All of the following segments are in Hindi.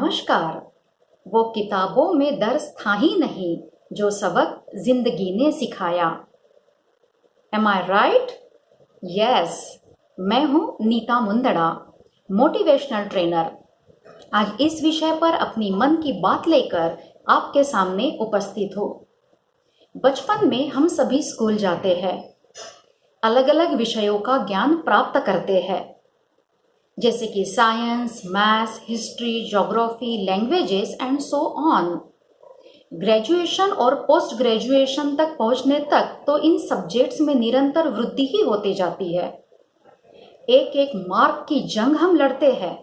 नमस्कार। वो किताबों में दर्स था ही नहीं जो सबक जिंदगी ने सिखाया। एम आई राइट? यस, मैं हूँ नीता मुंदड़ा, मोटिवेशनल ट्रेनर। आज इस विषय पर अपनी मन की बात लेकर आपके सामने उपस्थित हो। बचपन में हम सभी स्कूल जाते हैं, अलग अलग विषयों का ज्ञान प्राप्त करते हैं, जैसे कि science, maths, history, geography, languages and so on. Graduation और पोस्ट ग्रेजुएशन तक पहुंचने तक तो इन सब्जेक्ट्स में निरंतर वृद्धि ही होती जाती है। एक एक मार्क की जंग हम लड़ते हैं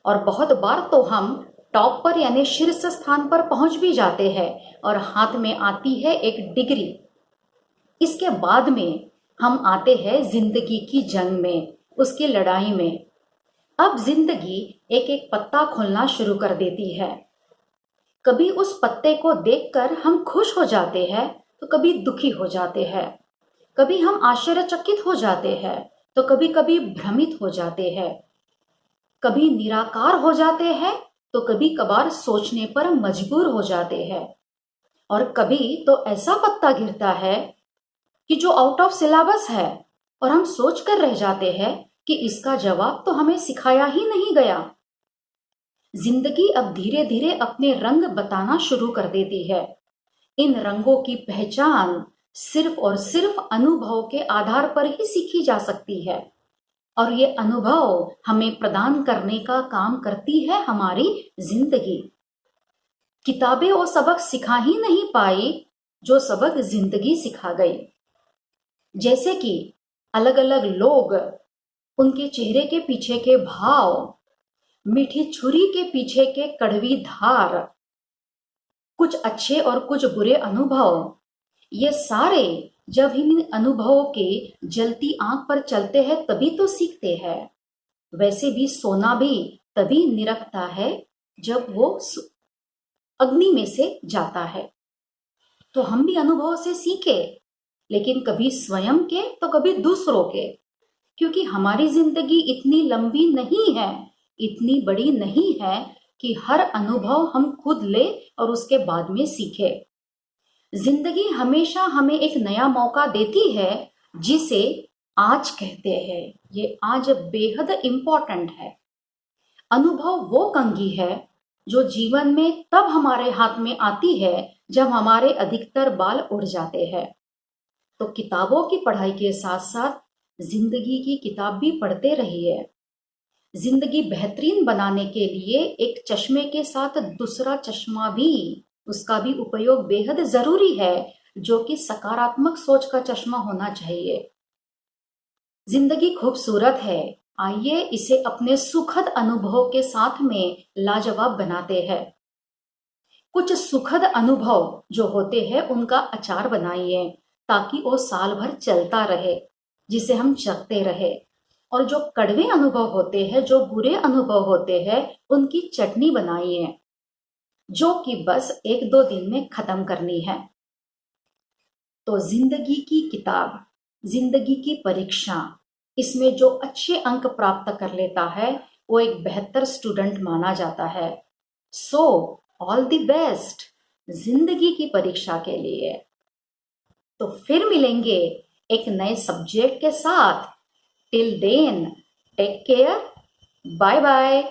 और बहुत बार तो हम टॉप पर यानी शीर्ष स्थान पर पहुंच भी जाते हैं और हाथ में आती है एक डिग्री। इसके बाद में हम आते हैं जिंदगी की जंग में, उसकी लड़ाई में। अब जिंदगी एक एक पत्ता खोलना शुरू कर देती है। कभी उस पत्ते को देखकर हम खुश हो जाते हैं तो कभी दुखी हो जाते हैं, कभी हम आश्चर्यचकित हो जाते हैं तो कभी कभी भ्रमित हो जाते हैं, कभी निराकार हो जाते हैं तो कभी कभार सोचने पर मजबूर हो जाते हैं, और कभी तो ऐसा पत्ता गिरता है कि जो आउट ऑफ सिलेबस है और हम सोच कर रह जाते हैं कि इसका जवाब तो हमें सिखाया ही नहीं गया। जिंदगी अब धीरे धीरे अपने रंग बताना शुरू कर देती है। इन रंगों की पहचान सिर्फ और सिर्फ अनुभव के आधार पर ही सीखी जा सकती है, और ये अनुभव हमें प्रदान करने का काम करती है हमारी जिंदगी। किताबें वो सबक सिखा ही नहीं पाई जो सबक जिंदगी सिखा गई। जैसे कि अलग अलग लोग, उनके चेहरे के पीछे के भाव, मीठी छुरी के पीछे के कड़वी धार, कुछ अच्छे और कुछ बुरे अनुभव, ये सारे जब इन अनुभवों के जलती आंख पर चलते हैं तभी तो सीखते हैं। वैसे भी सोना भी तभी निरखता है जब वो अग्नि में से जाता है। तो हम भी अनुभव से सीखे, लेकिन कभी स्वयं के तो कभी दूसरों के, क्योंकि हमारी जिंदगी इतनी लंबी नहीं है, इतनी बड़ी नहीं है कि हर अनुभव हम खुद ले और उसके बाद में सीखे। जिंदगी हमेशा हमें एक नया मौका देती है जिसे आज कहते हैं। ये आज बेहद इंपॉर्टेंट है। अनुभव वो कंघी है जो जीवन में तब हमारे हाथ में आती है जब हमारे अधिकतर बाल उड़ जाते हैं। तो किताबों की पढ़ाई के साथ साथ जिंदगी की किताब भी पढ़ते रहिए। जिंदगी बेहतरीन बनाने के लिए एक चश्मे के साथ दूसरा चश्मा भी, उसका भी उपयोग बेहद जरूरी है, जो कि सकारात्मक सोच का चश्मा होना चाहिए। जिंदगी खूबसूरत है, आइए इसे अपने सुखद अनुभव के साथ में लाजवाब बनाते हैं। कुछ सुखद अनुभव जो होते हैं उनका अचार बनाइए ताकि वो साल भर चलता रहे, जिसे हम चखते रहे। और जो कड़वे अनुभव होते हैं, जो बुरे अनुभव होते हैं, उनकी चटनी बनाइए, जो कि बस एक दो दिन में खत्म करनी है। तो जिंदगी की किताब, जिंदगी की परीक्षा, इसमें जो अच्छे अंक प्राप्त कर लेता है वो एक बेहतर स्टूडेंट माना जाता है। सो ऑल द बेस्ट जिंदगी की परीक्षा के लिए। तो फिर मिलेंगे एक नए सब्जेक्ट के साथ। Till then take care, bye bye.